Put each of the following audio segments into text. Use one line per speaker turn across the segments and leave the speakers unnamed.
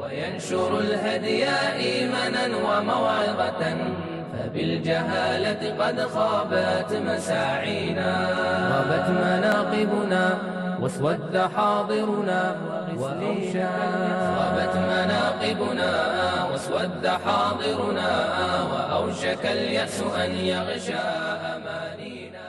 وينشر الهدي إيمانا وموعظة فبالجهالة قد خابت مساعينا غابت مناقبنا واسود حاضرنا غابت مناقبنا واسود حاضرنا وأوشك اليأس أن يغشى أمانينا.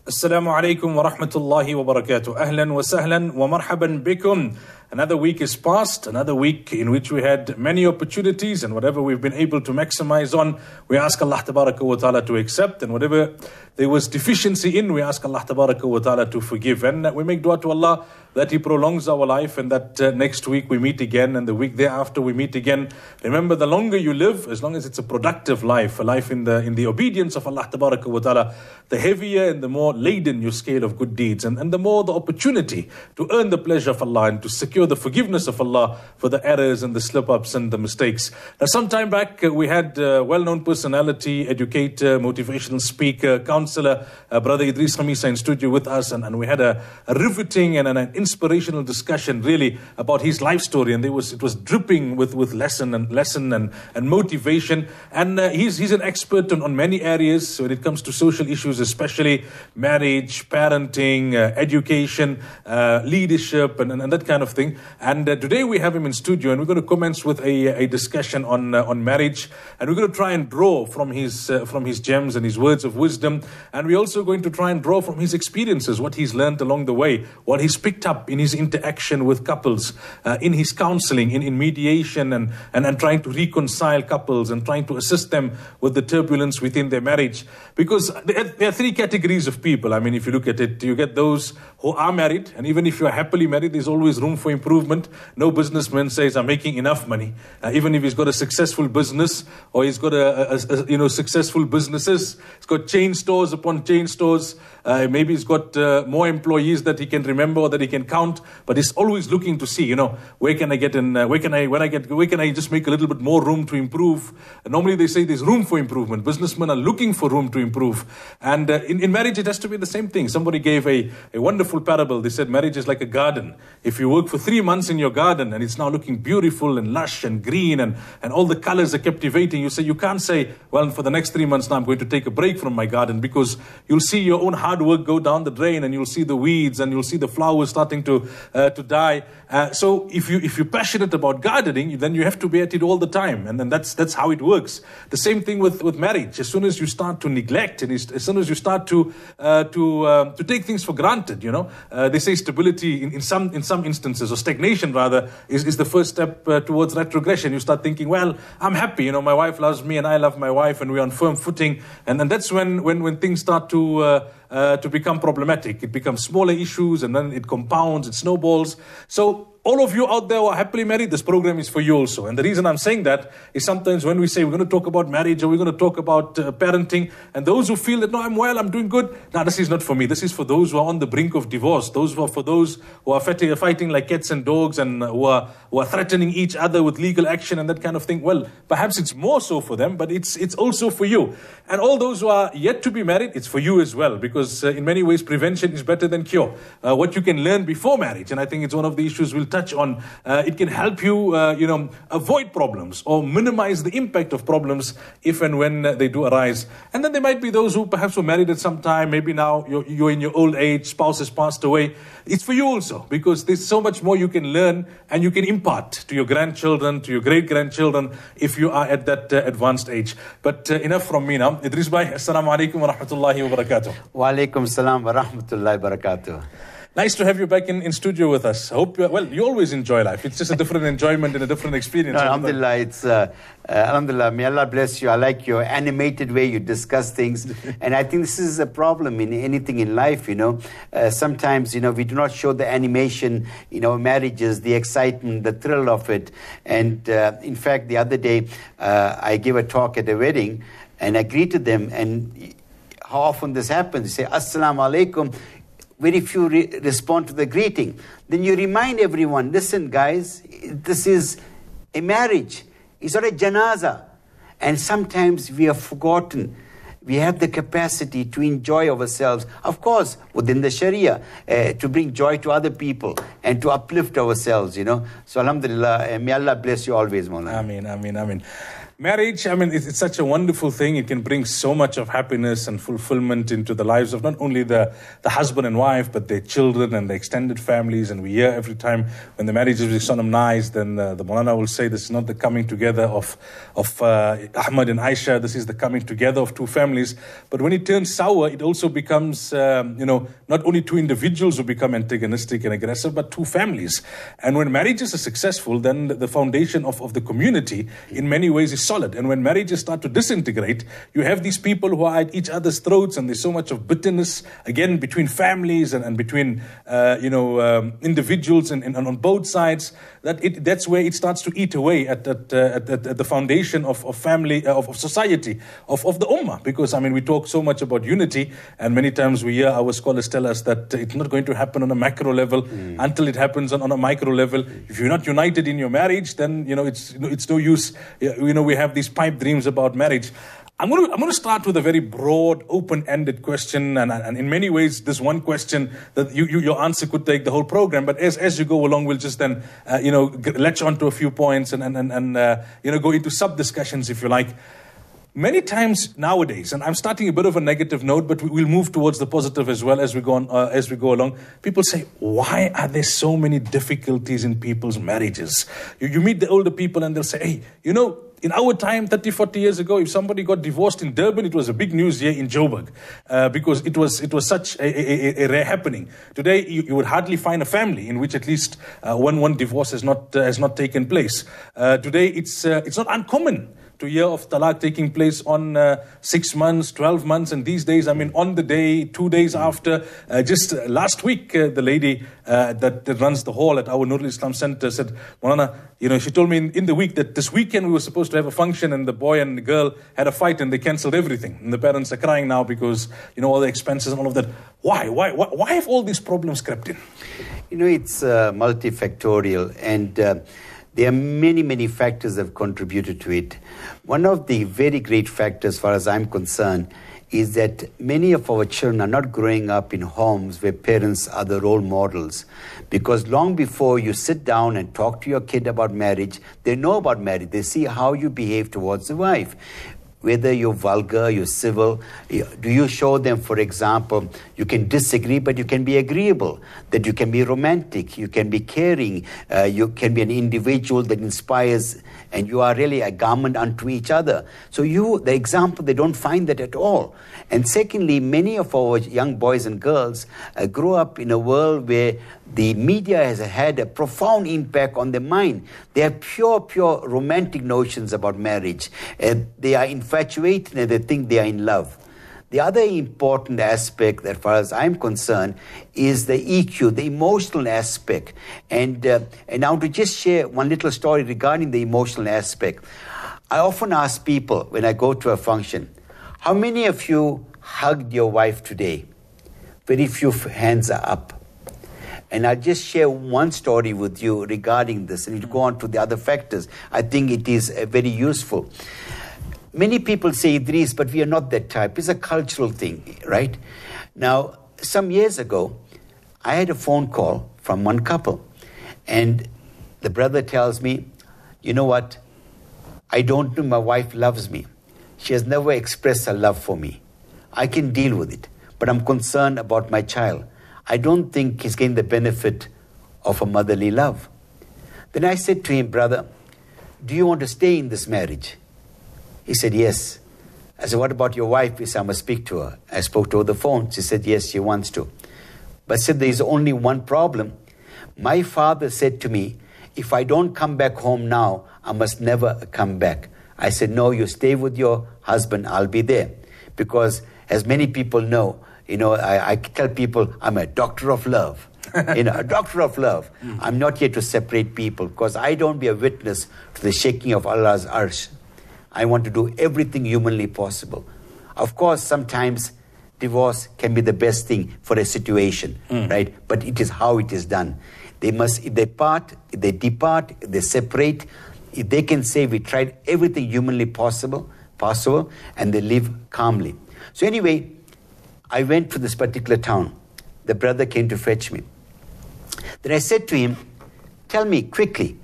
Assalamu alaikum wa rahmatullahi wa barakatuh. Ahlan wa sahlan wa marhaban bikum. Another week is past, another week in which we had many opportunities, and whatever we've been able to maximize on, we ask Allah tabaraka wa ta'ala to accept, and whatever there was deficiency in, we ask Allah tabaraka wa ta'ala to forgive. And we make dua to Allah that He prolongs our life, and that next week we meet again, and the week thereafter we meet again. Remember, the longer you live, as long as it's a productive life, a life in the obedience of Allah tabaraka wa ta'ala, the heavier and the more laden your scale of good deeds, and the more the opportunity to earn the pleasure of Allah and to secure the forgiveness of Allah for the errors and the slip-ups and the mistakes. Now, some time back, we had a well-known personality, educator, motivational speaker, counselor, Brother Edris Khamissa in studio with us, and we had a riveting and an inspirational discussion really about his life story, and it was dripping with lesson and motivation. And he's an expert on many areas when it comes to social issues, especially marriage, parenting, education, leadership, and that kind of thing. And today we have him in studio, and we're going to commence with a discussion on marriage, and we're going to try and draw from his gems and his words of wisdom, and we're also going to try and draw from his experiences, what he's learned along the way, what he's picked up in his interaction with couples, in his counseling, in mediation, and trying to reconcile couples and trying to assist them with the turbulence within their marriage. Because there are three categories of people. I mean, if you look at it, you get those who are married, and even if you're happily married, there's always room for improvement. No businessman says, I'm making enough money. Even if he's got a successful business, or he's got successful businesses, he's got chain stores upon chain stores, maybe he's got more employees that he can remember or that he can count, but he's always looking to see, where can I get in, where can I just make a little bit more room to improve. Normally they say there's room for improvement. Businessmen are looking for room to improve. And in marriage, it has to be the same thing. Somebody gave a wonderful parable. They said marriage is like a garden. If you work for 3 months in your garden and it's now looking beautiful and lush and green and all the colors are captivating, you can't say, well, for the next 3 months now I'm going to take a break from my garden, because you'll see your own hard work go down the drain, and you'll see the weeds and you'll see the flowers starting to die. So if you're passionate about gardening, then you have to be at it all the time, and then that's how it works. The same thing with marriage. As soon as you start to neglect, and as soon as you start to take things for granted, they say stability in some instances, or stagnation rather, is the first step towards retrogression. You start thinking, well, I'm happy, my wife loves me and I love my wife and we're on firm footing, and then that's when things start to become problematic. It becomes smaller issues, and then it compounds, it snowballs. So all of you out there who are happily married, this program is for you also. And the reason I'm saying that is sometimes when we say we're going to talk about marriage or we're going to talk about parenting, and those who feel that, no, I'm well, I'm doing good. No, this is not for me. This is for those who are on the brink of divorce. For those who are fighting like cats and dogs, and who are threatening each other with legal action and that kind of thing. Well, perhaps it's more so for them, but it's also for you. And all those who are yet to be married, it's for you as well, because in many ways prevention is better than cure. What you can learn before marriage, and I think it's one of the issues we'll touch on, it can help you, avoid problems or minimize the impact of problems if and when they do arise. And then there might be those who perhaps were married at some time, maybe now you're in your old age, spouse has passed away. It's for you also, because there's so much more you can learn and you can impart to your grandchildren, to your great-grandchildren, if you are at that advanced age. But enough from me now. Idris bhai, assalamu alaikum wa rahmatullahi wa barakatuh.
Wa alaikum salam wa rahmatullahi wa barakatuh.
Nice to have you back in studio with us. I hope you always enjoy life. It's just a different enjoyment and a different experience.
No, alhamdulillah, it's alhamdulillah, may Allah bless you. I like your animated way you discuss things. And I think this is a problem in anything in life, Sometimes, we do not show the animation, marriages, the excitement, the thrill of it. And in fact, the other day, I gave a talk at a wedding, and I greeted them. And how often this happens? You say, Assalamu alaikum. Very few respond to the greeting. Then you remind everyone, listen guys, this is a marriage. It's not a janaza. And sometimes we have forgotten. we have the capacity to enjoy ourselves, of course, within the Sharia, to bring joy to other people and to uplift ourselves, So alhamdulillah, may Allah bless you always, Maulana.
Ameen, ameen, ameen. Marriage, it's such a wonderful thing. It can bring so much of happiness and fulfillment into the lives of not only the husband and wife, but their children and the extended families. And we hear every time when the marriage is solemnized, then the Maulana will say this is not the coming together of Ahmad and Aisha. This is the coming together of two families. But when it turns sour, it also becomes, not only two individuals who become antagonistic and aggressive, but two families. And when marriages are successful, then the foundation of the community in many ways is solid. And when marriages start to disintegrate, you have these people who are at each other's throats, and there's so much of bitterness, again, between families and between, individuals and on both sides, that's where it starts to eat away at the foundation of family, of society, of the ummah. Because, we talk so much about unity, and many times we hear our scholars tell us that it's not going to happen on a macro level until it happens on a micro level. If you're not united in your marriage, then, it's no use. We have these pipe dreams about marriage. I'm going to start with a very broad, open-ended question, and in many ways, this one question that your answer could take the whole program. But as you go along, we'll just then, latch onto a few points and go into sub-discussions, if you like. Many times nowadays, and I'm starting a bit of a negative note, but we'll move towards the positive as well as we go on, as we go along. People say, why are there so many difficulties in people's marriages? You meet the older people and they'll say, hey, in our time, 30, 40 years ago, if somebody got divorced in Durban, it was a big news here in Joburg, because it was such a rare happening. Today, you would hardly find a family in which at least one divorce has not taken place. Today, it's not uncommon to hear of talaq taking place on 6 months, 12 months, and these days, on the day, 2 days after. Just last week, the lady that runs the hall at our Nurul Islam Center said, Maulana, she told me in the week that this weekend we were supposed to have a function, and the boy and the girl had a fight and they cancelled everything. And the parents are crying now because, all the expenses and all of that. Why have all these problems crept in?
It's multifactorial, and there are many, many factors that have contributed to it. One of the very great factors, as far as I'm concerned, is that many of our children are not growing up in homes where parents are the role models. Because long before you sit down and talk to your kid about marriage, they know about marriage. They see how you behave towards the wife. Whether you're vulgar, you're civil, do you show them, for example, you can disagree, but you can be agreeable, that you can be romantic, you can be caring, you can be an individual that inspires, and you are really a garment unto each other. So the example, they don't find that at all. And secondly, many of our young boys and girls grow up in a world where the media has had a profound impact on their mind. They have pure romantic notions about marriage. They are infatuated and they think they are in love. The other important aspect, as far as I'm concerned, is the EQ, the emotional aspect. And now to just share one little story regarding the emotional aspect. I often ask people when I go to a function, how many of you hugged your wife today? Very few hands are up. And I'll just share one story with you regarding this, and you go on to the other factors. I think it is very useful. Many people say, Idris, but we are not that type. It's a cultural thing, right? Now, some years ago, I had a phone call from one couple, and the brother tells me, you know what? I don't know my wife loves me. She has never expressed her love for me. I can deal with it, but I'm concerned about my child. I don't think he's getting the benefit of a motherly love. Then I said to him, brother, do you want to stay in this marriage? He said, yes. I said, what about your wife? He said, I must speak to her. I spoke to her on the phone. She said, yes, she wants to. But I said, there is only one problem. My father said to me, if I don't come back home now, I must never come back. I said, no, you stay with your husband. I'll be there. Because as many people know, I tell people I'm a doctor of love. A doctor of love. I'm not here to separate people because I don't be a witness to the shaking of Allah's arsh. I want to do everything humanly possible. Of course, sometimes divorce can be the best thing for a situation, right? But it is how it is done. If they part, if they depart, if they separate, if they can say we tried everything humanly possible, and they live calmly. So anyway, I went to this particular town. The brother came to fetch me. Then I said to him, tell me quickly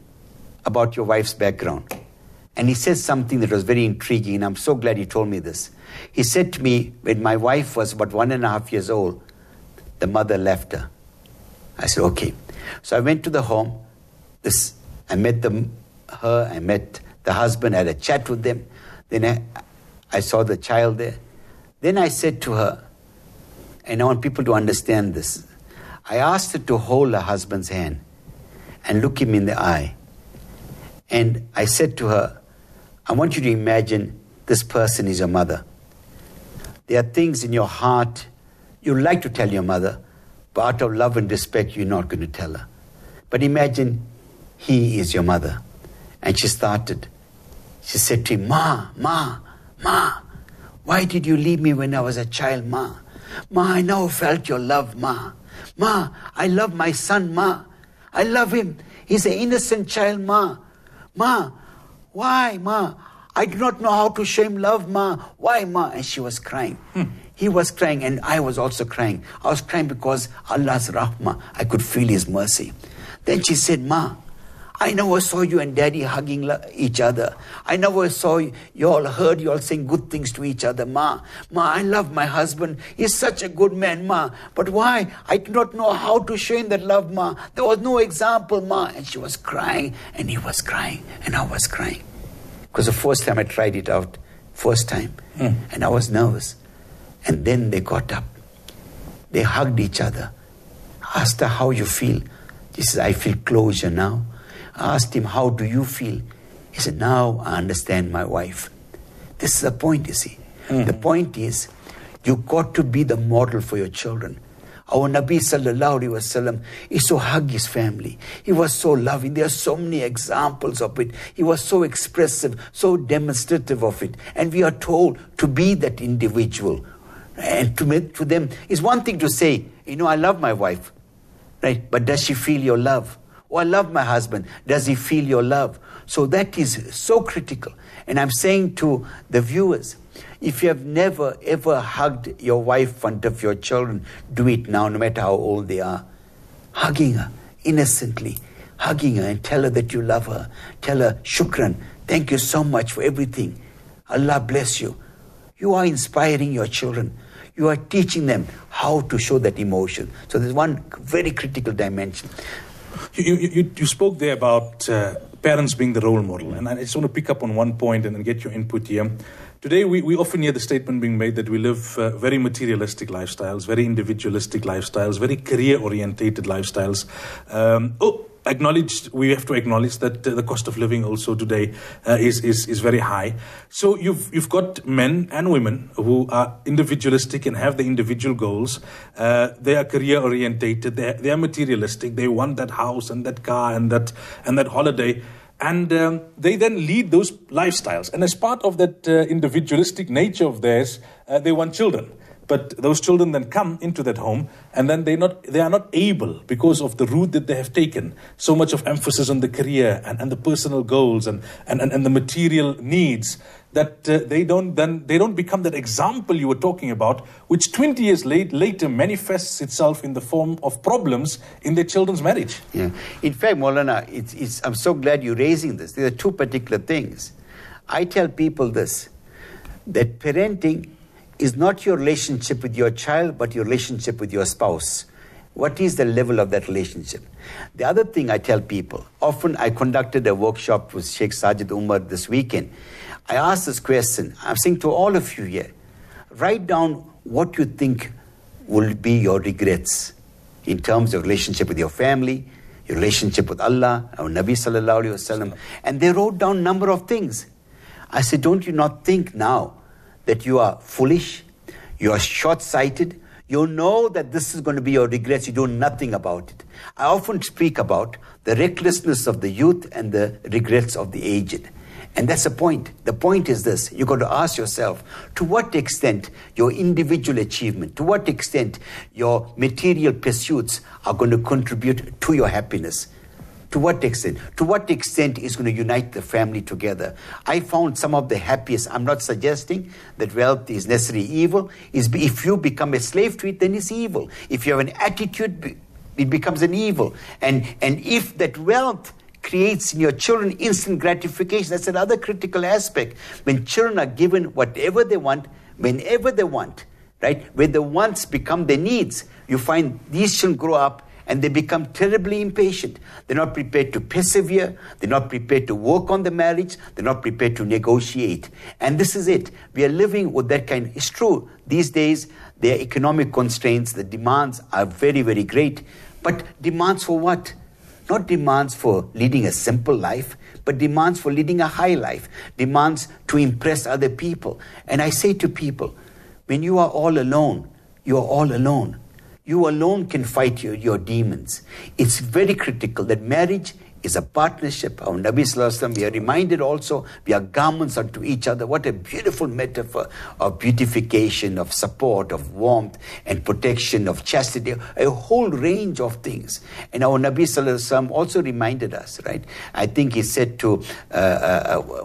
about your wife's background. And he said something that was very intriguing, and I'm so glad he told me this. He said to me, when my wife was about 1.5 years old, the mother left her. I said, okay. So I went to the home. I met her, I met the husband, I had a chat with them. Then I saw the child there. Then I said to her, and I want people to understand this, I asked her to hold her husband's hand and look him in the eye. And I said to her, I want you to imagine this person is your mother. There are things in your heart you like to tell your mother, but out of love and respect, you're not going to tell her. But imagine he is your mother. And she started. She said to him, Ma, why did you leave me when I was a child, Ma? Ma, I never felt your love, Ma. Ma, I love my son, Ma. I love him. He's an innocent child, Ma. Ma, why, Ma? I do not know how to show him love, Ma. Why, Ma? And she was crying. He was crying and I was also crying. I was crying because Allah's rahmah, I could feel His mercy. Then she said, Ma, I never saw you and Daddy hugging each other. I never saw you all, heard you all saying good things to each other, Ma. Ma, I love my husband. He's such a good man, Ma. But why? I do not know how to show him that love, Ma. There was no example, Ma. And she was crying and he was crying and I was crying. Because the first time I tried it out, and I was nervous. And then they got up. They hugged each other. I asked her, how you feel? She said, I feel closure now. I asked him, how do you feel? He said, now I understand my wife. This is the point, you see. The point is, you got to be the model for your children. Our Nabi sallallahu alaihi wasallam used to hug his family. He was so loving. There are so many examples of it. He was so expressive, so demonstrative of it. And we are told to be that individual. And to them, it's one thing to say, I love my wife, right? But does she feel your love? Oh, I love my husband. Does he feel your love? So that is so critical. And I'm saying to the viewers, if you have never ever hugged your wife in front of your children, do it now, no matter how old they are. Hugging her innocently, hugging her and tell her that you love her. Tell her, shukran, thank you so much for everything. Allah bless you. You are inspiring your children. You are teaching them how to show that emotion. So there's one very critical dimension.
You spoke there about parents being the role model, and I just want to pick up on one point and then get your input here. Today, we often hear the statement being made that we live very materialistic lifestyles, very individualistic lifestyles, very career-orientated lifestyles. We have to acknowledge that the cost of living also today is very high. So you've got men and women who are individualistic and have the individual goals. They are career orientated. They are materialistic. They want that house and that car and that holiday. And they then lead those lifestyles. And as part of that individualistic nature of theirs, they want children. But those children then come into that home, and then they are not able, because of the route that they have taken, so much of emphasis on the career and the personal goals and the material needs, that they don't become that example you were talking about, which 20 years later manifests itself in the form of problems in their children's marriage.
Yeah. In fact, Maulana, I'm so glad you're raising this. There are two particular things. I tell people this, that parenting is not your relationship with your child, but your relationship with your spouse. What is the level of that relationship? The other thing I tell people, often I conducted a workshop with Sheikh Sajid Umar this weekend. I asked this question, I'm saying to all of you here, write down what you think will be your regrets in terms of relationship with your family, your relationship with Allah, our Nabi sallallahu alaihi wasallam. And they wrote down a number of things. I said, don't you not think now that you are foolish, you are short-sighted, you know that this is going to be your regrets, you do nothing about it. I often speak about the recklessness of the youth and the regrets of the aged. And that's the point. The point is this, you've got to ask yourself, to what extent your individual achievement, to what extent your material pursuits are going to contribute to your happiness. To what extent? To what extent is going to unite the family together? I found some of the happiest. I'm not suggesting that wealth is necessarily evil. If you become a slave to it, then it's evil. If you have an attitude, it becomes an evil. And if that wealth creates in your children instant gratification, that's another critical aspect. When children are given whatever they want, whenever they want, right? When the wants become their needs, you find these children grow up and they become terribly impatient. They're not prepared to persevere. They're not prepared to work on the marriage. They're not prepared to negotiate. And this is it. We are living with that kind. It's true. These days, there are economic constraints. The demands are very, very great. But demands for what? Not demands for leading a simple life, but demands for leading a high life. Demands to impress other people. And I say to people, when you are all alone, you are all alone. You alone can fight your demons. It's very critical that marriage is a partnership. Our Nabi Sallallahu Alaihi Wasallam, we are reminded also, we are garments unto each other. What a beautiful metaphor of beautification, of support, of warmth and protection, of chastity, a whole range of things. And our Nabi Sallallahu Alaihi Wasallam also reminded us, right? I think he said to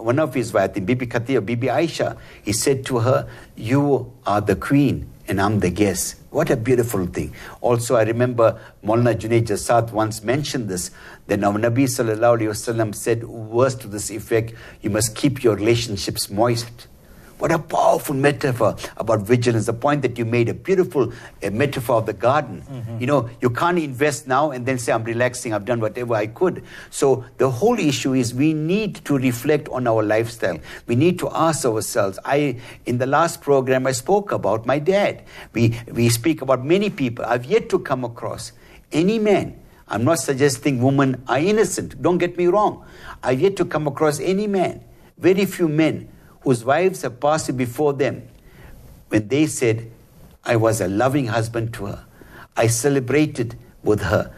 one of his wives, Bibi Khadija, Bibi Aisha, he said to her, you are the queen and I'm the guest. What a beautiful thing. Also, I remember Maulana Junaid Jasad once mentioned this, that our Nabi Sallallahu Alaihi Wasallam said words to this effect, you must keep your relationships moist. What a powerful metaphor about vigilance. The point that you made, a beautiful metaphor of the garden. Mm-hmm. You know, you can't invest now and then say, I'm relaxing, I've done whatever I could. So the whole issue is we need to reflect on our lifestyle. We need to ask ourselves. In the last program, I spoke about my dad. We speak about many people. I've yet to come across any man. I'm not suggesting women are innocent. Don't get me wrong. I've yet to come across any man, very few men, whose wives have passed before them, when they said, I was a loving husband to her. I celebrated with her.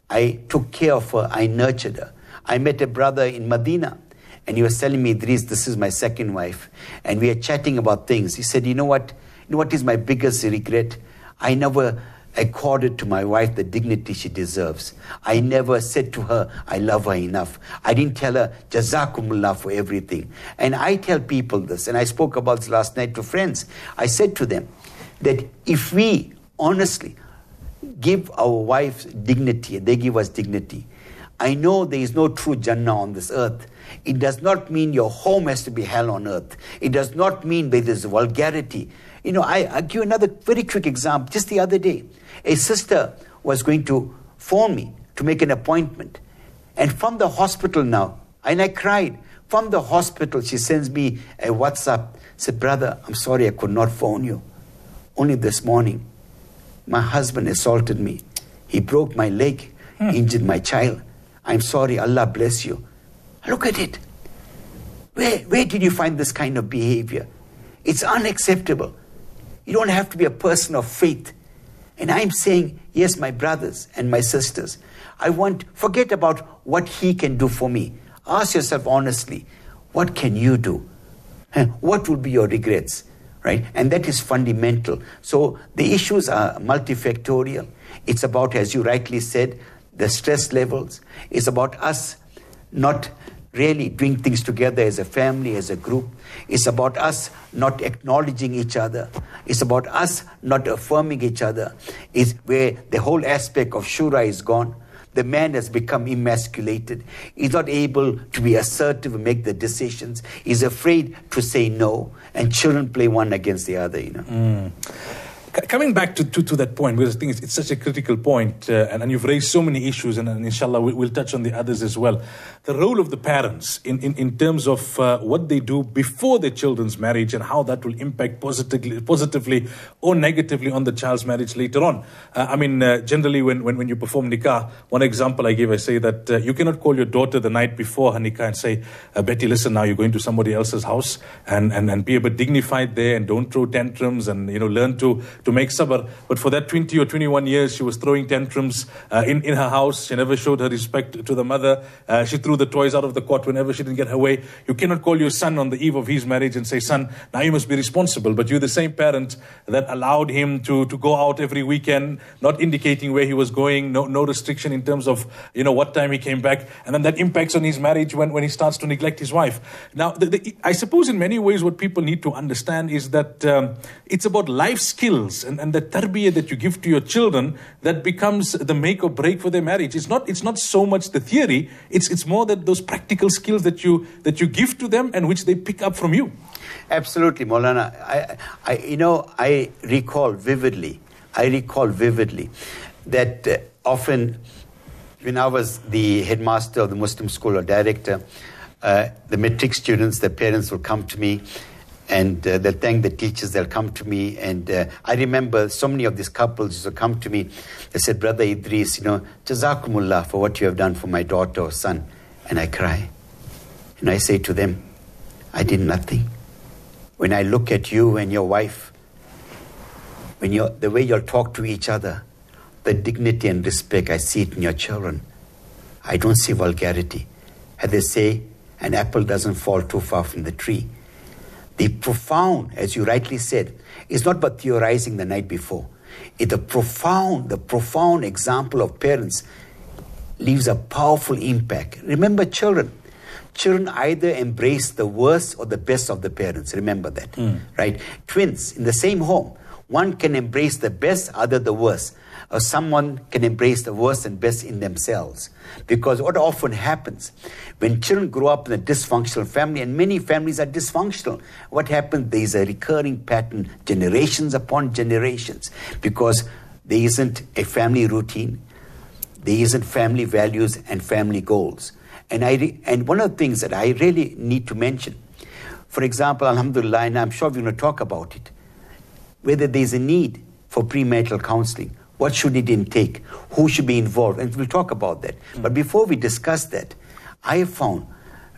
I took care of her. I nurtured her. I met a brother in Medina, and he was telling me, Idris, this is my second wife. And we are chatting about things. He said, you know what is my biggest regret? I never accorded to my wife the dignity she deserves. I never said to her, I love her enough. I didn't tell her, Jazakumullah for everything. And I tell people this, and I spoke about this last night to friends. I said to them that if we honestly give our wives dignity, and they give us dignity, I know there is no true Jannah on this earth. It does not mean your home has to be hell on earth. It does not mean there is vulgarity. You know, I give another very quick example. Just the other day, a sister was going to phone me to make an appointment. And from the hospital now, and I cried, from the hospital, she sends me a WhatsApp, said, brother, I'm sorry I could not phone you. Only this morning, my husband assaulted me. He broke my leg, injured my child. I'm sorry, Allah bless you. Look at it. Where did you find this kind of behavior? It's unacceptable. You don't have to be a person of faith. And I'm saying, yes, my brothers and my sisters, forget about what he can do for me. Ask yourself honestly, what can you do? What will be your regrets? Right? And that is fundamental. So the issues are multifactorial. It's about, as you rightly said, the stress levels. It's about us not really doing things together as a family, as a group. It's about us not acknowledging each other. It's about us not affirming each other. It's where the whole aspect of shura is gone. The man has become emasculated. He's not able to be assertive and make the decisions. He's afraid to say no. And children play one against the other, you know.
Coming back to that point, because I think it's such a critical point, and you've raised so many issues, and inshallah we'll touch on the others as well. The role of the parents in terms of what they do before their children's marriage and how that will impact positively or negatively on the child's marriage later on. Generally when you perform nikah, one example I give, I say that you cannot call your daughter the night before her nikah and say, Betty, listen, now you're going to somebody else's house and be a bit dignified there and don't throw tantrums and learn to make sabr. But for that 20 or 21 years, she was throwing tantrums in her house. She never showed her respect to the mother. She threw the toys out of the cot whenever she didn't get her way. You cannot call your son on the eve of his marriage and say, son, now you must be responsible. But you're the same parent that allowed him to go out every weekend, not indicating where he was going, no restriction in terms of, what time he came back. And then that impacts on his marriage when he starts to neglect his wife. Now, I suppose in many ways what people need to understand is that it's about life skills and the tarbiyah that you give to your children that becomes the make or break for their marriage. It's not so much the theory, it's more that those practical skills that you give to them and which they pick up from you.
Absolutely, Maulana. I recall vividly that often when I was the headmaster of the Muslim school or director, the matric students, their parents will come to me and they'll thank the teachers, they'll come to me. And I remember so many of these couples used to come to me. They said, Brother Idris, Jazakumullah for what you have done for my daughter or son. And I cry. And I say to them, I did nothing. When I look at you and your wife, the way you'll talk to each other, the dignity and respect, I see it in your children. I don't see vulgarity. As they say, an apple doesn't fall too far from the tree. The profound, as you rightly said, is not but theorizing the night before. The profound example of parents leaves a powerful impact. Remember children. Children either embrace the worst or the best of the parents. Remember that, right? Twins in the same home. One can embrace the best, other the worst. Or someone can embrace the worst and best in themselves. Because what often happens, when children grow up in a dysfunctional family, and many families are dysfunctional, what happens, there is a recurring pattern, generations upon generations, because there isn't a family routine, there isn't family values and family goals. And one of the things that I really need to mention, for example, alhamdulillah, and I'm sure we're going to talk about it, whether there's a need for premarital counseling, what should it intake, who should be involved, and we'll talk about that. But before we discuss that, I have found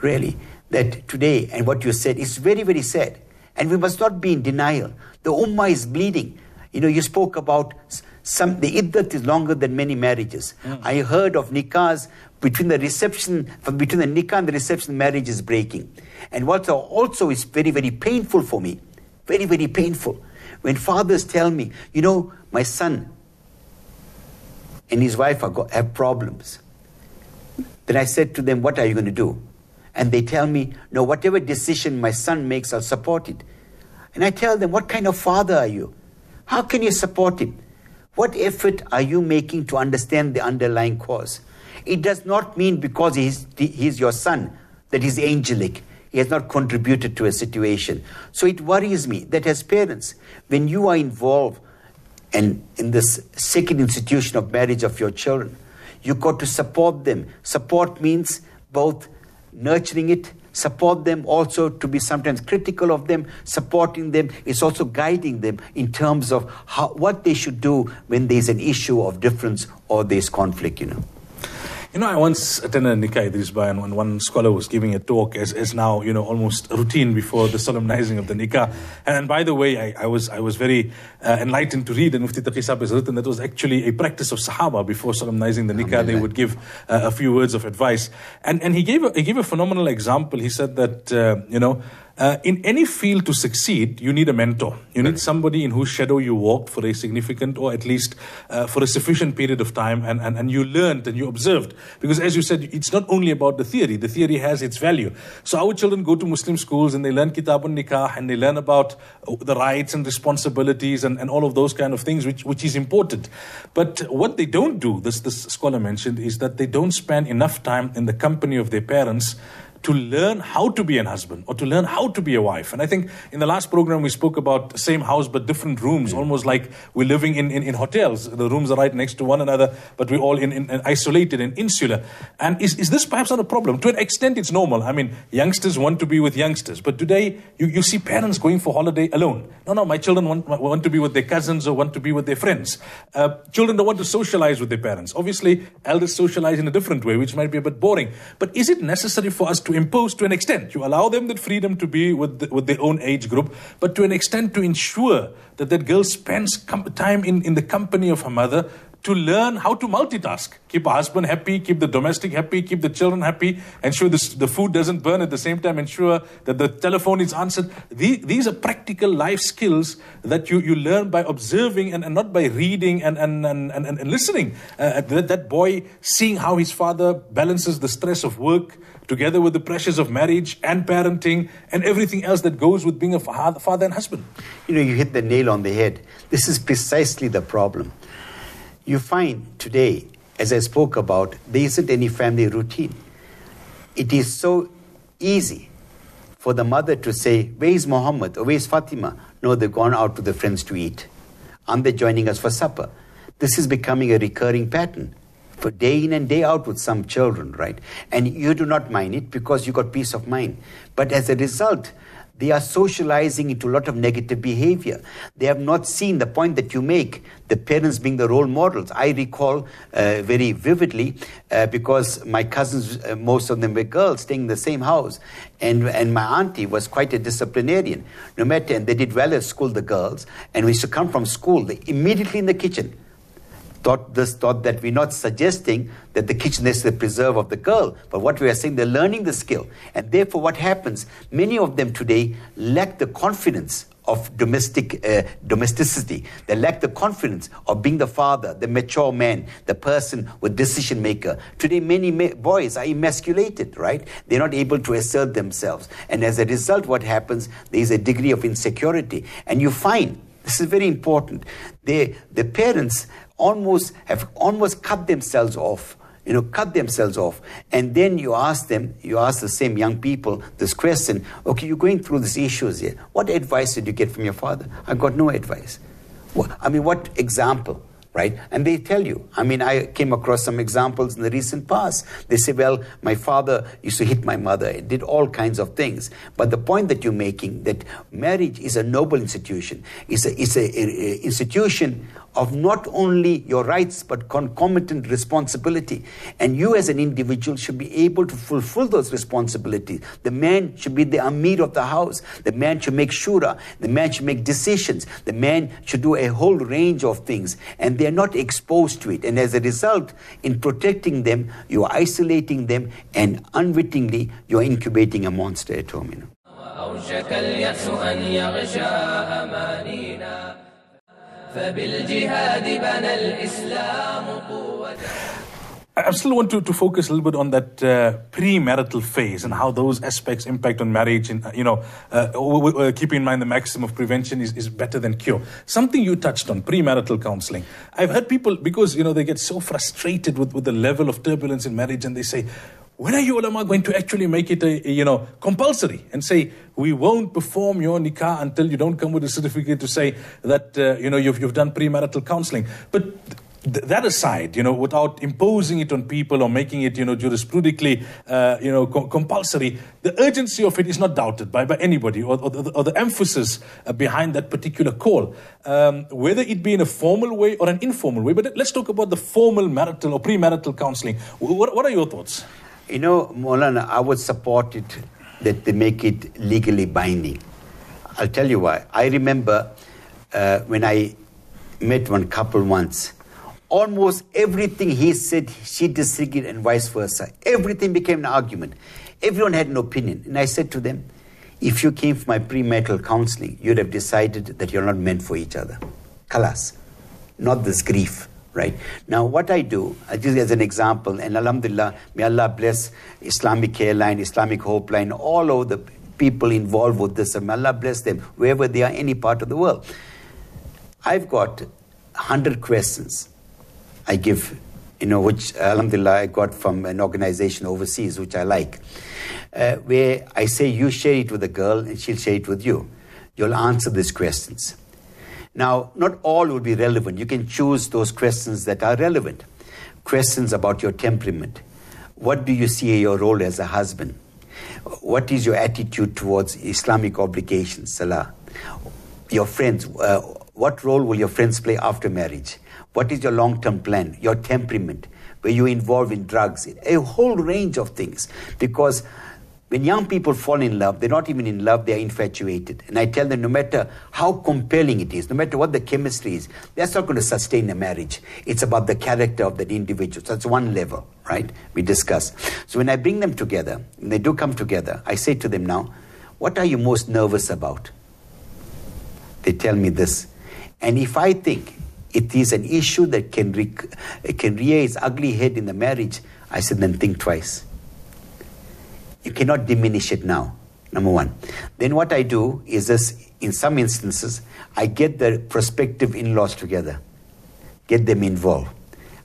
really that today, and what you said is very, very sad, and we must not be in denial. The ummah is bleeding. You spoke about the iddat is longer than many marriages. I heard of nikahs between the nikah and the reception, marriage is breaking. And what also is very, very painful for me, very, very painful, when fathers tell me, my son and his wife have problems. Then I said to them, what are you going to do? And they tell me, no, whatever decision my son makes, I'll support it. And I tell them, what kind of father are you? How can you support him? What effort are you making to understand the underlying cause? It does not mean because he's your son that he's angelic. He has not contributed to a situation. So it worries me that as parents, when you are involved and in this sacred institution of marriage of your children, you got to support them. Support means both nurturing it, support them, also to be sometimes critical of them. Supporting them is also guiding them in terms of what they should do when there's an issue of difference or there's conflict,
I once attended a nikah, Idris Bhai, and one scholar was giving a talk as now, almost routine before the solemnizing of the nikah. And by the way, I was very enlightened to read, and Mufti Taqi Sahib has written that was actually a practice of Sahaba. Before solemnizing the nikah, they would give a few words of advice. And he gave a phenomenal example. He said that, in any field to succeed, you need a mentor. You need somebody in whose shadow you walked for a significant or at least for a sufficient period of time and you learned and you observed. Because as you said, it's not only about the theory. The theory has its value. So our children go to Muslim schools and they learn Kitabun Nikah and they learn about the rights and responsibilities and all of those kind of things, which is important. But what they don't do, this scholar mentioned, is that they don't spend enough time in the company of their parents to learn how to be a husband or to learn how to be a wife. And I think in the last program we spoke about same house but different rooms, almost like we're living in hotels. The rooms are right next to one another, but we're all in isolated and insular. And is this perhaps not a problem? To an extent it's normal. I mean, youngsters want to be with youngsters, but today you see parents going for holiday alone. No, my children want to be with their cousins or want to be with their friends. Children don't want to socialize with their parents. Obviously, elders socialize in a different way, which might be a bit boring. But is it necessary for us to to impose to an extent. You allow them that freedom to be with their own age group, but to an extent to ensure that that girl spends time in the company of her mother, to learn how to multitask. Keep a husband happy, keep the domestic happy, keep the children happy, ensure the food doesn't burn at the same time, ensure that the telephone is answered. These are practical life skills that you learn by observing and not by reading and listening. That boy seeing how his father balances the stress of work together with the pressures of marriage and parenting and everything else that goes with being a father and husband.
You hit the nail on the head. This is precisely the problem. You find today, as I spoke about, there isn't any family routine. It is so easy for the mother to say, where is Muhammad or where is Fatima? No, they've gone out with their friends to eat. Aren't they joining us for supper? This is becoming a recurring pattern for day in and day out with some children, right? And you do not mind it because you got peace of mind. But as a result, they are socializing into a lot of negative behavior. They have not seen the point that you make, the parents being the role models. I recall very vividly because my cousins, most of them were girls, staying in the same house. And my auntie was quite a disciplinarian. No matter, and they did well at school, the girls. And we used to come from school, they immediately in the kitchen. Thought that we're not suggesting that the kitchen is the preserve of the girl, but what we are saying, they're learning the skill. And therefore what happens, many of them today lack the confidence of domesticity. They lack the confidence of being the father, the mature man, the person with decision maker. Today many boys are emasculated, right? They're not able to assert themselves. And as a result, what happens, there is a degree of insecurity. And you find, this is very important, the parents have almost cut themselves off, and then you ask the same young people this question, okay, you're going through these issues here. What advice did you get from your father? I got no advice. What example? Right? And they tell you. I came across some examples in the recent past. They say, well, my father used to hit my mother, did all kinds of things. But the point that you're making, that marriage is a noble institution. It's an institution of not only your rights, but concomitant responsibility. And you as an individual should be able to fulfill those responsibilities. The man should be the Amir of the house. The man should make shura. The man should make decisions. The man should do a whole range of things. And they are not exposed to it. And as a result, in protecting them, you are isolating them, and unwittingly, you are incubating a monster at home.
I still want to focus a little bit on that premarital phase and how those aspects impact on marriage. And, keeping in mind the maxim of prevention is better than cure. Something you touched on, premarital counseling. I've heard people, because, they get so frustrated with the level of turbulence in marriage, and they say, when are you ulama going to actually make it compulsory and say, we won't perform your nikah until you don't come with a certificate to say that, you've done premarital counseling. But that aside, without imposing it on people or making it, jurisprudically, compulsory, the urgency of it is not doubted by anybody, or the emphasis behind that particular call, whether it be in a formal way or an informal way. But let's talk about the formal marital or premarital counseling. What are your thoughts?
Maulana, I would support it that they make it legally binding. I'll tell you why. I remember when I met one couple once, almost everything he said, she disagreed, and vice versa. Everything became an argument. Everyone had an opinion. And I said to them, if you came for my premarital counseling, you'd have decided that you're not meant for each other. Khalas. Not this grief. Right. Now, what I do, just as an example, and alhamdulillah, may Allah bless Islamic Care Line, Islamic Hope Line, all of the people involved with this, and may Allah bless them, wherever they are, any part of the world. I've got 100 questions I give, which alhamdulillah I got from an organization overseas, which I like, where I say, you share it with the girl and she'll share it with you. You'll answer these questions. Now, not all will be relevant. You can choose those questions that are relevant. Questions about your temperament. What do you see your role as a husband? What is your attitude towards Islamic obligations, salah? Your friends, what role will your friends play after marriage? What is your long-term plan? Your temperament, were you involved in drugs? A whole range of things. Because When young people fall in love, they're not even in love, they're infatuated. And I tell them, no matter how compelling it is, no matter what the chemistry is, that's not going to sustain a marriage. It's about the character of that individual. So that's one level, right? We discuss. So when I bring them together, and they do come together, I say to them now, what are you most nervous about? They tell me this. And if I think it is an issue that can rear its ugly head in the marriage, I said, then think twice. You cannot diminish it now, number one. Then what I do is this, in some instances, I get the prospective in-laws together, get them involved.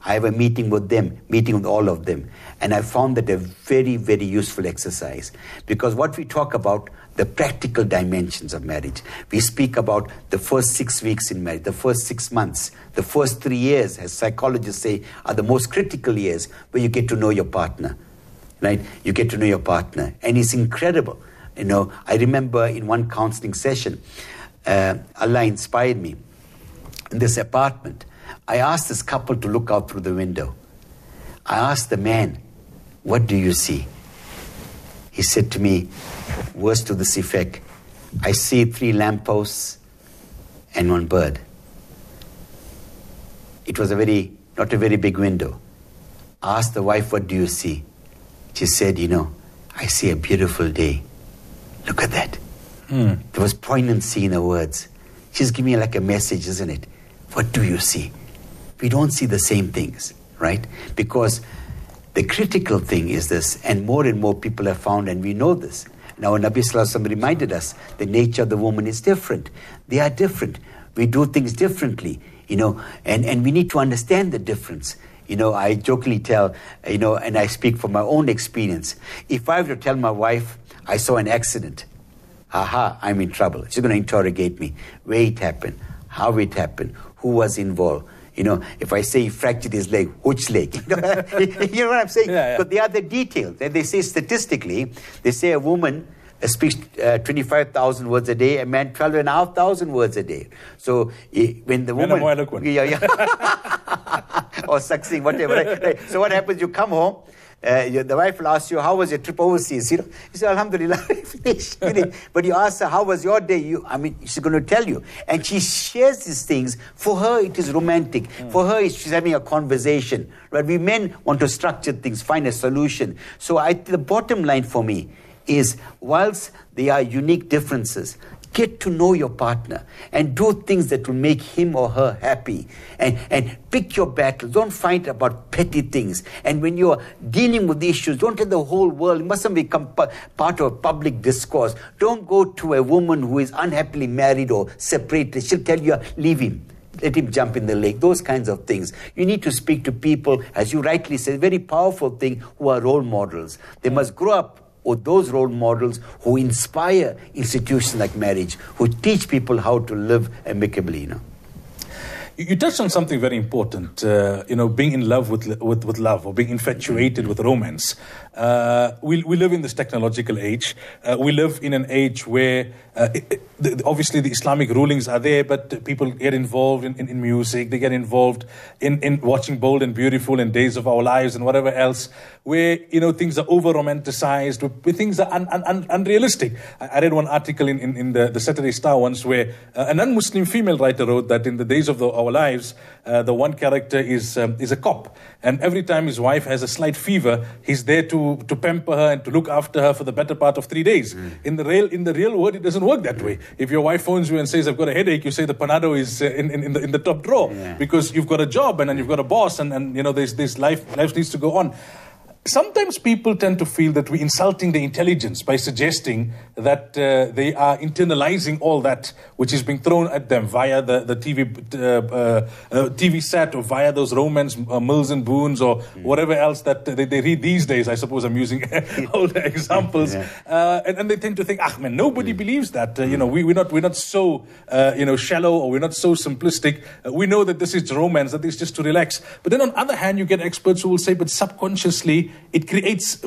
I have a meeting with them, meeting with all of them. And I found that a very, very useful exercise. Because what we talk about, the practical dimensions of marriage. We speak about the first 6 weeks in marriage, the first 6 months, the first 3 years, as psychologists say, are the most critical years where you get to know your partner. Right? You get to know your partner. And it's incredible. You know, I remember in one counseling session, Allah inspired me. In this apartment, I asked this couple to look out through the window. I asked the man, what do you see? He said to me, words to this effect, I see 3 lampposts and 1 bird. It was not a very big window. I asked the wife, what do you see? She said, you know, I see a beautiful day. Look at that. There was poignancy in her words. She's giving me like a message, isn't it? What do you see? We don't see the same things, right? Because the critical thing is this, and more people have found, and we know this. Now, Nabi Sallallahu Alaihi Wasallam reminded us, the nature of the woman is different. They are different. We do things differently, you know, and we need to understand the difference. You know, I jokingly tell, you know, and I speak from my own experience. If I were to tell my wife, I saw an accident, I'm in trouble. She's going to interrogate me. Where it happened, how it happened, who was involved. You know, if I say he fractured his leg, which leg? You know what I'm saying? Yeah. But they are the details. And they say statistically, they say a woman speaks 25,000 words a day, a man 12,500 words a day. So when the woman... or succeeding, whatever. Right? So what happens, you come home, the wife will ask you, how was your trip overseas? You know, you say, Alhamdulillah, finished. But you ask her, how was your day? She's going to tell you. And she shares these things. For her, it is romantic. For her, she's having a conversation. Right? We men want to structure things, find a solution. So the bottom line for me is, whilst there are unique differences, get to know your partner and do things that will make him or her happy. And pick your battles. Don't fight about petty things. And when you're dealing with issues, don't tell the whole world. It mustn't become part of public discourse. Don't go to a woman who is unhappily married or separated. She'll tell you, leave him. Let him jump in the lake. Those kinds of things. You need to speak to people, as you rightly said, very powerful thing, who are role models. They must grow up with those role models who inspire institutions like marriage, who teach people how to live amicably, you know.
You touched on something very important, you know, being in love with love, or being infatuated with romance. We live in this technological age. We live in an age where obviously the Islamic rulings are there, but people get involved in music. They get involved in watching Bold and Beautiful and Days of Our Lives and whatever else, where, you know, things are over-romanticized, where things are unrealistic. I read one article in the Saturday Star once where a non-Muslim female writer wrote that in the Days of Our Lives, the one character is a cop, and every time his wife has a slight fever, he's there to pamper her and to look after her for the better part of 3 days. In the real world, it doesn't work that way. If your wife phones you and says, I've got a headache, you say the Panado is in the top drawer, because you've got a job and you've got a boss, and you know, this life needs to go on. Sometimes people tend to feel that we're insulting the intelligence by suggesting that they are internalizing all that which is being thrown at them via the TV set, or via those romance Mills and Boons, or whatever else that they read these days. I suppose I'm using older examples. And they tend to think, man, nobody believes that. You know, we're not so you know, shallow, or we're not so simplistic. We know that this is romance, that is just to relax. But then on the other hand, you get experts who will say, but subconsciously, it creates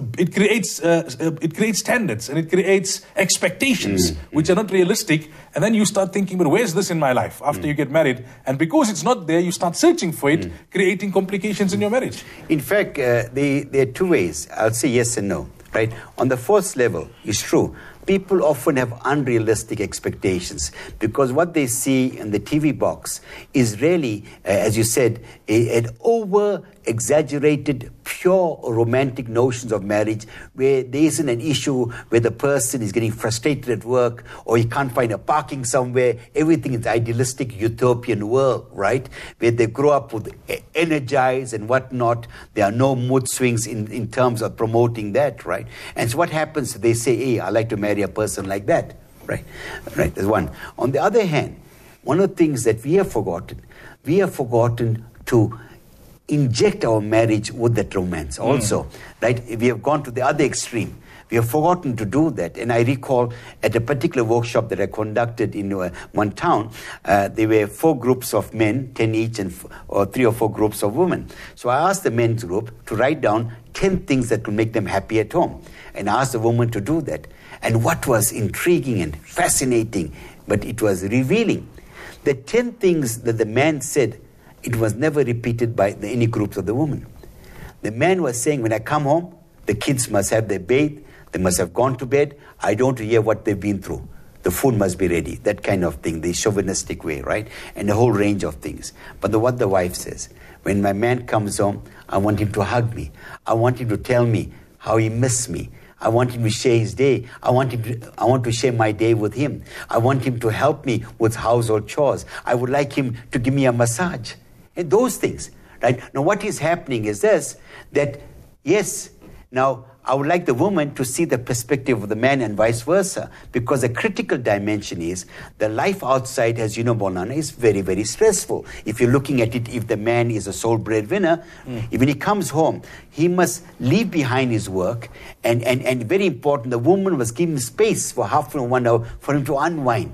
standards, and it creates expectations which are not realistic. And then you start thinking, but where's this in my life after you get married? And because it's not there, you start searching for it, creating complications in your marriage.
In fact, there are 2 ways. I'll say yes and no. right? On the fourth level, it's true. People often have unrealistic expectations because what they see in the TV box is really, as you said, an over-exaggerated, pure romantic notions of marriage where there isn't an issue where the person is getting frustrated at work or he can't find a parking somewhere. Everything is idealistic, utopian world, right? Where they grow up with energized and whatnot. There are no mood swings in terms of promoting that, right? And so what happens? They say, hey, I like to marry a person like that, right? Right, that's one. On the other hand, one of the things that we have forgotten to inject our marriage with that romance also, right? We have gone to the other extreme. We have forgotten to do that. And I recall at a particular workshop that I conducted in one town, there were 4 groups of men, 10 each, and or 3 or 4 groups of women. So I asked the men's group to write down 10 things that could make them happy at home. And I asked the woman to do that. And what was intriguing and fascinating, but it was revealing, the 10 things that the man said, it was never repeated by any groups of the woman. The man was saying, when I come home, the kids must have their bath, they must have gone to bed, I don't want to hear what they've been through. The food must be ready, that kind of thing, the chauvinistic way, right? And a whole range of things. But what the wife says, when my man comes home, I want him to hug me. I want him to tell me how he missed me. I want him to share his day. I want to share my day with him. I want him to help me with household chores. I would like him to give me a massage. And those things, right? Now what is happening is this, that yes, now I would like the woman to see the perspective of the man and vice versa, because a critical dimension is the life outside, as you know, Maulana, is very, very stressful. If you're looking at it, if the man is a sole breadwinner, when he comes home, he must leave behind his work, and very important, the woman must give him space for half an hour, 1 hour for him to unwind.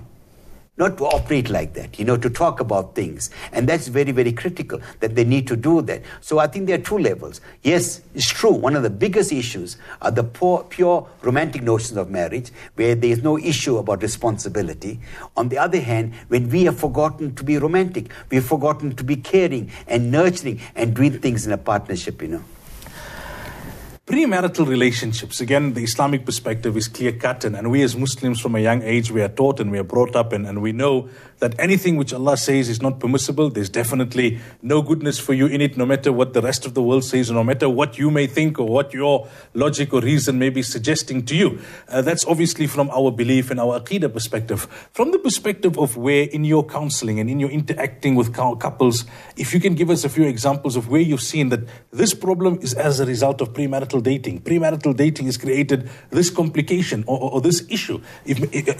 Not to operate like that, to talk about things. And that's very, very critical, that they need to do that. So I think there are 2 levels. Yes, it's true, one of the biggest issues are the pure romantic notions of marriage, where there is no issue about responsibility. On the other hand, when we have forgotten to be romantic, we have forgotten to be caring and nurturing and doing things in a partnership,
Premarital relationships, again, the Islamic perspective is clear-cut, and we as Muslims from a young age, we are taught and we are brought up, and we know that anything which Allah says is not permissible. There's definitely no goodness for you in it, no matter what the rest of the world says, no matter what you may think or what your logic or reason may be suggesting to you. That's obviously from our belief and our Aqeedah perspective. From the perspective of where in your counseling and in your interacting with couples, if you can give us a few examples of where you've seen that this problem is as a result of premarital dating. Premarital dating has created this complication or this issue.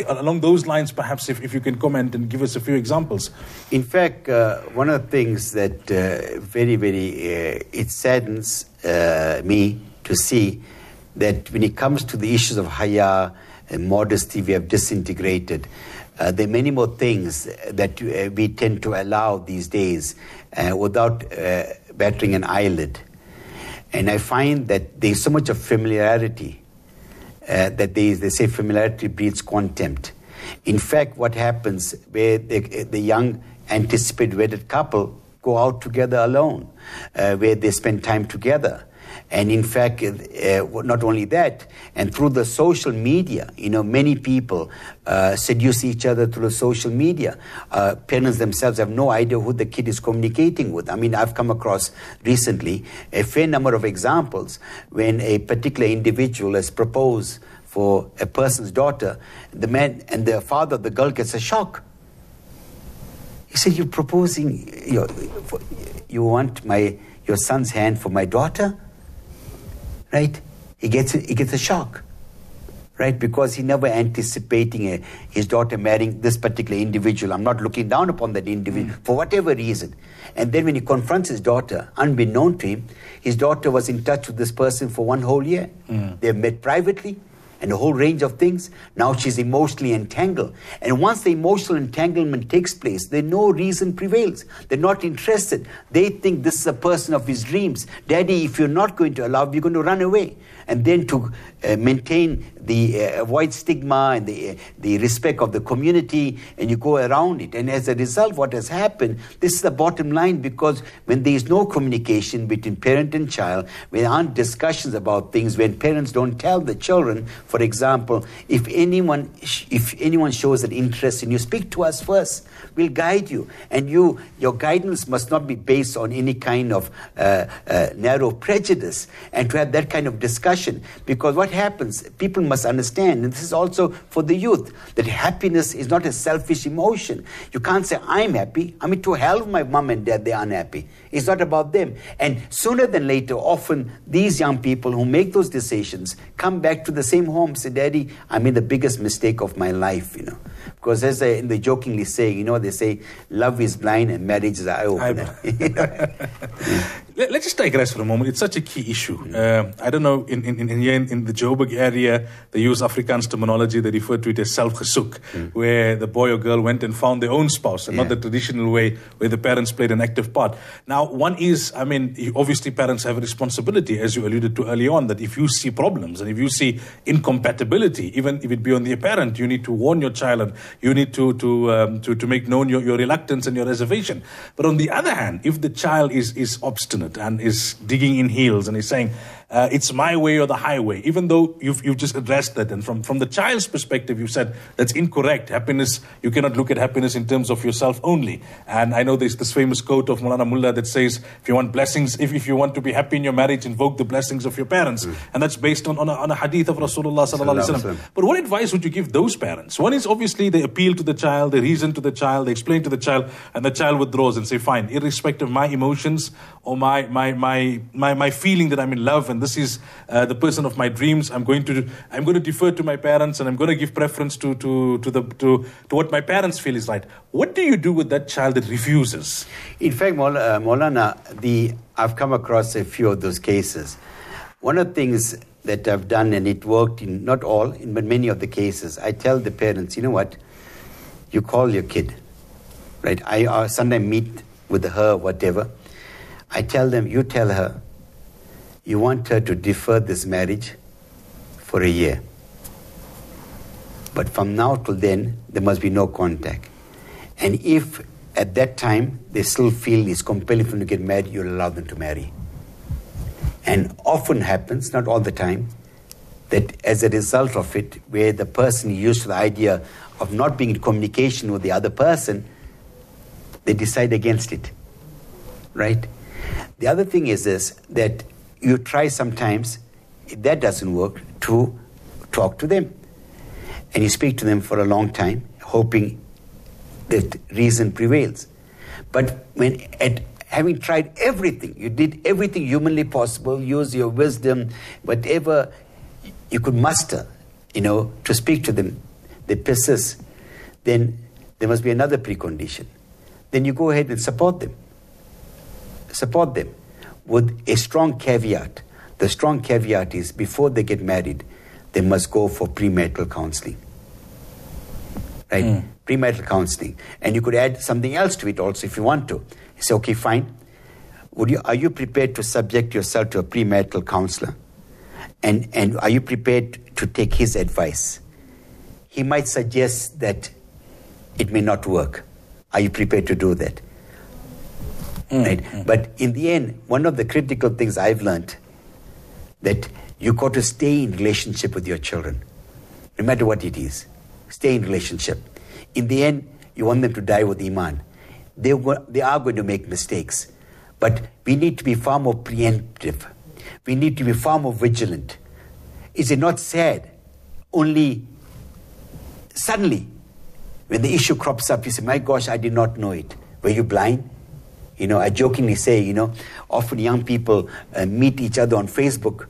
Along those lines, perhaps, if you can comment and give us a few examples.
In fact, one of the things that very, very, it saddens me to see that when it comes to the issues of haya and modesty, we have disintegrated. There are many more things that we tend to allow these days without battering an eyelid. And I find that there's so much of familiarity that they say familiarity breeds contempt. In fact, what happens where the young anticipated wedded couple go out together alone, where they spend time together. And in fact, not only that, and through the social media, many people seduce each other through the social media. Parents themselves have no idea who the kid is communicating with. I mean, I've come across recently a fair number of examples when a particular individual has proposed for a person's daughter, the man and the father of the girl gets a shock. He said, "You're proposing, you want your son's hand for my daughter?" Right? He gets a shock, right? Because he never anticipating his daughter marrying this particular individual. I'm not looking down upon that individual for whatever reason. And then when he confronts his daughter, unbeknown to him, his daughter was in touch with this person for 1 whole year. They've met privately and a whole range of things. Now she's emotionally entangled. And once the emotional entanglement takes place, then no reason prevails. They're not interested. They think this is a person of his dreams. Daddy, if you're not going to allow, we're going to run away. And then to maintain the avoid stigma and the respect of the community, and you go around it. And as a result, what has happened, this is the bottom line, because when there is no communication between parent and child, when there aren't discussions about things, when parents don't tell the children, for example, if anyone shows an interest in you, speak to us first. We'll guide you, and your guidance must not be based on any kind of narrow prejudice, and to have that kind of discussion. Because what happens, people must understand, and this is also for the youth, that happiness is not a selfish emotion. You can't say, I'm happy. I mean, to hell with my mom and dad, they're unhappy. It's not about them. And sooner than later, often these young people who make those decisions come back to the same home, say, Daddy, I made the biggest mistake of my life, Because as they jokingly say, they say, love is blind and marriage is an eye-opener.
Let's just digress for a moment. It's such a key issue. I don't know, in the Joburg area, they use Afrikaans terminology. They refer to it as self-gesoek, where the boy or girl went and found their own spouse, and not the traditional way where the parents played an active part. Now, one is, obviously parents have a responsibility, as you alluded to early on, that if you see problems and if you see incompatibility, even if it be on the parent, you need to warn your child, and you need to make known your reluctance and your reservation. But on the other hand, if the child is obstinate and is digging in heels and is saying, it's my way or the highway, even though you've just addressed that, and from the child's perspective, you said that's incorrect. Happiness, you cannot look at happiness in terms of yourself only. And I know there's this famous quote of Maulana Mullah that says, if you want blessings, if you want to be happy in your marriage, invoke the blessings of your parents. And that's based on a hadith of Rasulullah sallallahu alaihi wasallam. But what advice would you give those parents? One is obviously they appeal to the child, they reason to the child, they explain to the child, and the child withdraws and say, fine, irrespective of my emotions or my feeling that I'm in love and this is the person of my dreams, I'm going to defer to my parents, and I'm going to give preference to what my parents feel is right. What do you do with that child that refuses?
In fact, Maulana, I've come across a few of those cases. One of the things that I've done, and it worked in not all, but many of the cases, I tell the parents, you know what, you call your kid, right? I sometimes meet with her, whatever. I tell them, you tell her, you want her to defer this marriage for a year. But from now till then, there must be no contact. And if at that time they still feel it's compelling for them to get married, you'll allow them to marry. And often happens, not all the time, that as a result of it, where the person used to the idea of not being in communication with the other person, they decide against it, right? The other thing is this, that you try sometimes, if that doesn't work, to talk to them. And you speak to them for a long time, hoping that reason prevails. But having tried everything, you did everything humanly possible, use your wisdom, whatever you could muster, to speak to them, they persist, then there must be another precondition. Then you go ahead and support them. Support them with a strong caveat. The strong caveat is, before they get married, they must go for premarital counseling. Right? Premarital counseling. And you could add something else to it also if you want to. You say, okay, fine. Are you prepared to subject yourself to a premarital counselor? And are you prepared to take his advice? He might suggest that it may not work. Are you prepared to do that? Right? But in the end, one of the critical things I've learned, that you got to stay in relationship with your children, no matter what it is. Stay in relationship. In the end, you want them to die with Iman. They are going to make mistakes, but we need to be far more preemptive. We need to be far more vigilant. Is it not sad? Only suddenly, when the issue crops up, you say, my gosh, I did not know it. Were you blind? I jokingly say, often young people meet each other on Facebook,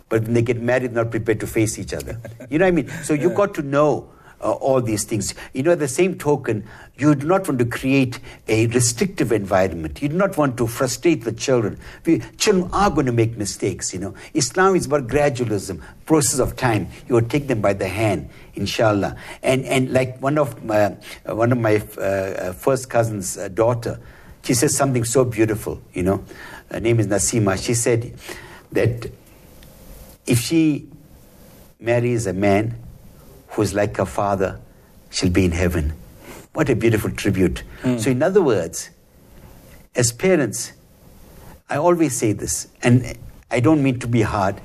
but when they get married, they're not prepared to face each other. You know what I mean? So you've got to know all these things. At the same token, you do not want to create a restrictive environment. You do not want to frustrate the children. Children are going to make mistakes, Islam is about gradualism, process of time. You will take them by the hand, inshallah. And like one of my first cousin's daughter, she says something so beautiful, Her name is Nasima. She said that if she marries a man who is like her father, she'll be in heaven. What a beautiful tribute. So in other words, as parents, I always say this, and I don't mean to be hard.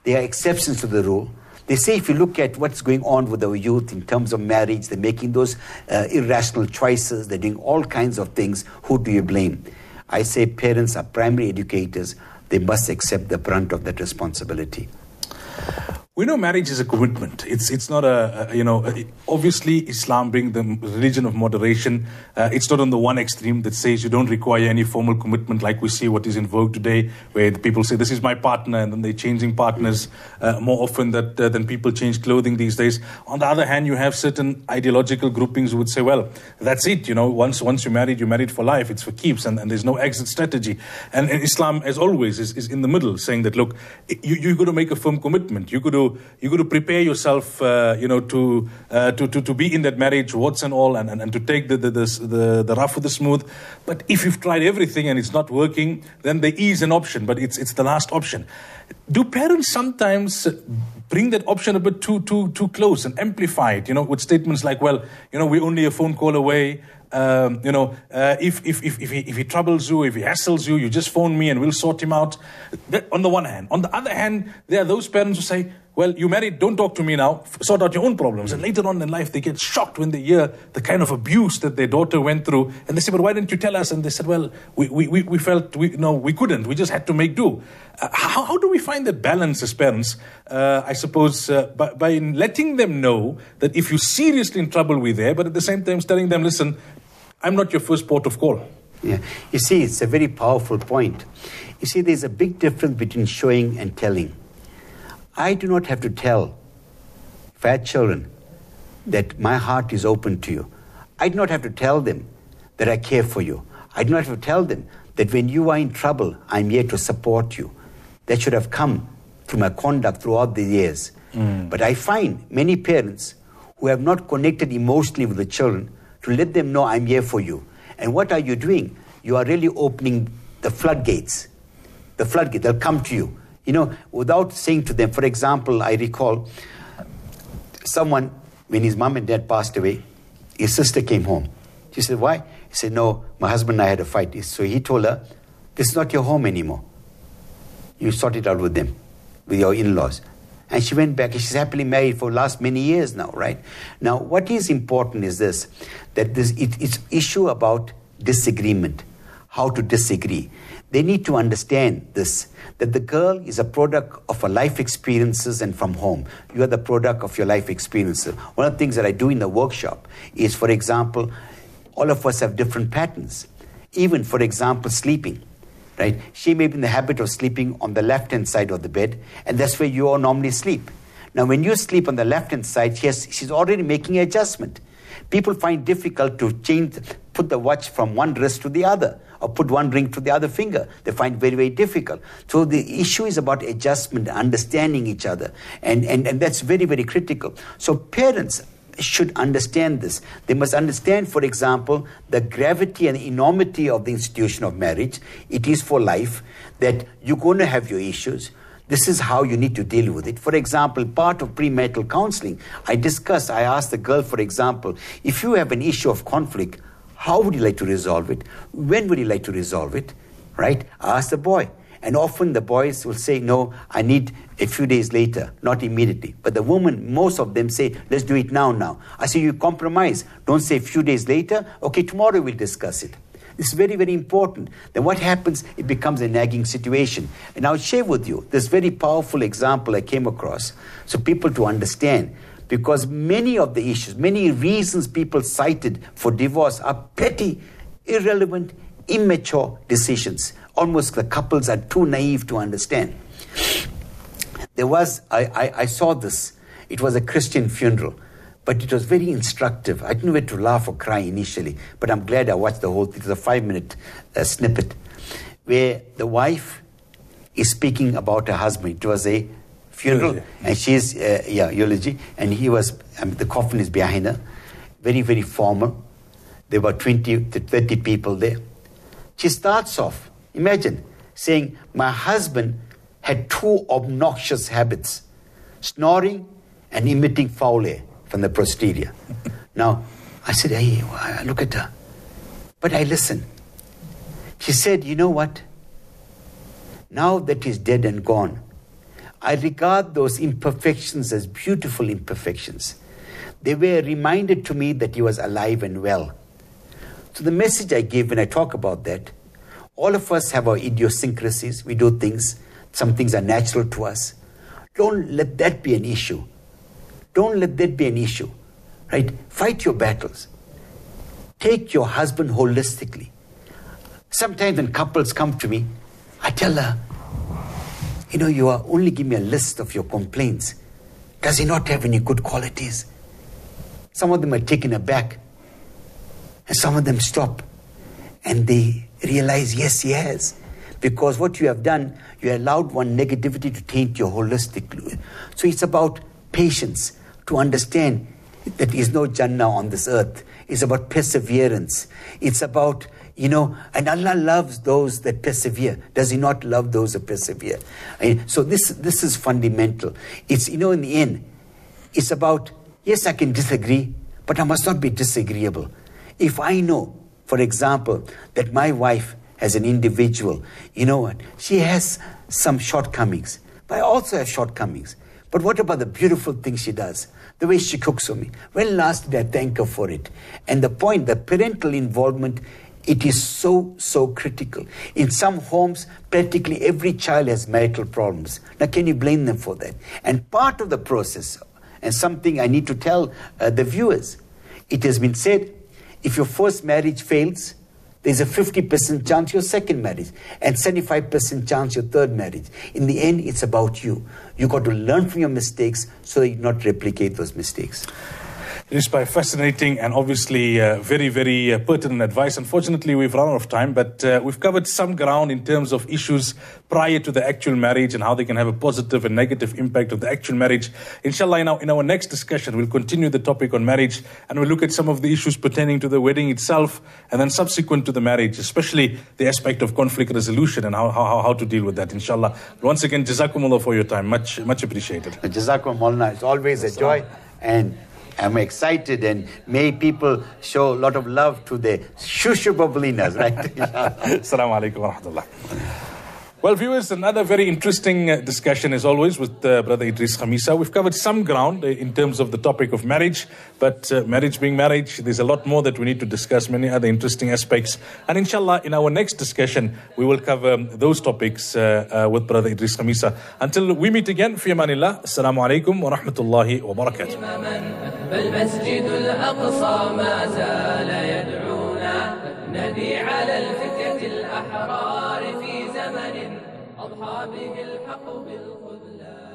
There are exceptions to the rule. They say if you look at what's going on with our youth in terms of marriage, they're making those irrational choices, they're doing all kinds of things, who do you blame? I say parents are primary educators. They must accept the brunt of that responsibility.
We know marriage is a commitment. It's not obviously Islam being the religion of moderation. It's not on the one extreme that says you don't require any formal commitment like we see what is in vogue today, where people say this is my partner and then they're changing partners more often than people change clothing these days. On the other hand, you have certain ideological groupings who would say, well, that's it. Once you're married for life. It's for keeps and there's no exit strategy. And Islam, as always, is in the middle, saying that, look, you've got to make a firm commitment. You got to prepare yourself, to be in that marriage, warts and all, and to take the rough with the smooth. But if you've tried everything and it's not working, then there is an option, but it's the last option. Do parents sometimes bring that option a bit too close and amplify it? With statements like, "Well, we're only a phone call away. If he troubles you, if he hassles you, you just phone me and we'll sort him out." That, on the one hand. On the other hand, there are those parents who say, well, you married, don't talk to me now, sort out your own problems. And later on in life, they get shocked when they hear the kind of abuse that their daughter went through. And they say, but why didn't you tell us? And they said, well, we felt we couldn't. We just had to make do. How do we find that balance as parents? I suppose by letting them know that if you're seriously in trouble, we're there, but at the same time telling them, listen, I'm not your first port of call.
Yeah. You see, it's a very powerful point. You see, there's a big difference between showing and telling. I do not have to tell, if I had children, that my heart is open to you. I do not have to tell them that I care for you. I do not have to tell them that when you are in trouble, I'm here to support you. That should have come through my conduct throughout the years. But I find many parents who have not connected emotionally with the children to let them know I'm here for you. And what are you doing? You are really opening the floodgates. The floodgate, they'll come to you. Without saying to them, for example, I recall someone, when his mom and dad passed away, his sister came home. She said, why? He said, no, my husband and I had a fight. So he told her, this is not your home anymore. You sort it out with them, with your in-laws. And she went back, and she's happily married for the last many years now, right? Now, what is important is this, that it's issue about disagreement, how to disagree. They need to understand this, that the girl is a product of her life experiences and from home. You are the product of your life experiences. One of the things that I do in the workshop is, for example, all of us have different patterns. Even, for example, sleeping, right? She may be in the habit of sleeping on the left-hand side of the bed, and that's where you all normally sleep. Now, when you sleep on the left-hand side, she's already making an adjustment. People find it difficult to put the watch from one wrist to the other, or put one ring to the other finger. They find it very, very difficult. So the issue is about adjustment, understanding each other. And that's very, very critical. So parents should understand this. They must understand, for example, the gravity and enormity of the institution of marriage. It is for life, that you're going to have your issues. This is how you need to deal with it. For example, part of premarital counseling, I asked the girl, for example, if you have an issue of conflict, how would you like to resolve it? When would you like to resolve it? Right? I asked the boy. And often the boys will say, no, I need a few days later, not immediately. But the woman, most of them say, let's do it now. I say, you compromise. Don't say a few days later. Okay, tomorrow we'll discuss it. It's very, very important. Then what happens? It becomes a nagging situation. And I'll share with you this very powerful example I came across, so people to understand. Because many of the issues, many reasons people cited for divorce are petty, irrelevant, immature decisions. Almost the couples are too naive to understand. I saw this. It was a Christian funeral, but it was very instructive. I didn't know whether to laugh or cry initially, but I'm glad I watched the whole thing. It was a 5-minute snippet where the wife is speaking about her husband. It was a funeral, and she's eulogy, and he was the coffin is behind her, very, very formal. There were 20 to 30 people there. She starts off, imagine, saying, my husband had 2 obnoxious habits. snoring and emitting foul air from the posterior. Now, I said, hey, look at her. But I listened. She said, you know what? Now that he's dead and gone, I regard those imperfections as beautiful imperfections. They were a reminder to me that he was alive and well. So the message I gave when I talk about that, all of us have our idiosyncrasies. We do things. Some things are natural to us. Don't let that be an issue. Don't let that be an issue. Right? Fight your battles. Take your husband holistically. Sometimes when couples come to me, I tell her, you know, you are only give me a list of your complaints. Does he not have any good qualities? Some of them are taken aback. And some of them stop. And they realize, yes, he has. Because what you have done, you allowed one negativity to taint your holistic. So it's about patience, to understand that there is no Jannah on this earth. It's about perseverance. It's about, you know, and Allah loves those that persevere. Does he not love those that persevere? So this is fundamental. It's, you know, in the end, it's about, yes, I can disagree, but I must not be disagreeable. If I know, for example, that my wife as an individual, you know what, she has some shortcomings, but I also have shortcomings. But what about the beautiful things she does? The way she cooks for me. When last did I thank her for it? And the point, the parental involvement, it is so, so critical. In some homes, practically every child has marital problems. Now, can you blame them for that? And part of the process, and something I need to tell the viewers, it has been said, if your first marriage fails, there's a 50% chance your second marriage, and 75% chance your third marriage. In the end, it's about you. You got to learn from your mistakes so that you not replicate those mistakes.
It is by fascinating and obviously very, very pertinent advice. Unfortunately, we've run out of time, but we've covered some ground in terms of issues prior to the actual marriage and how they can have a positive and negative impact of the actual marriage. Inshallah, in our next discussion, we'll continue the topic on marriage and we'll look at some of the issues pertaining to the wedding itself and then subsequent to the marriage, especially the aspect of conflict resolution and how to deal with that, inshallah. Once again, Jazakumullah for your time. Much appreciated.
Jazakum Maulana. It's always a joy, and I'm excited, and may people show a lot of love to the shushubablinas, right?
Assalamu alaikum wa rahmatullah. Well, viewers, another very interesting discussion as always with Brother Edris Khamissa. We've covered some ground in terms of the topic of marriage, but marriage being marriage, there's a lot more that we need to discuss, many other interesting aspects. And inshallah, in our next discussion, we will cover those topics with Brother Edris Khamissa. Until we meet again, fi amanillah, assalamu alaikum wa rahmatullahi wa barakatuh.
فالمسجد الأقصى ما زال يدعونا ندي على الفتية الأحرار في زمن أضحى به الحق بالخذلان.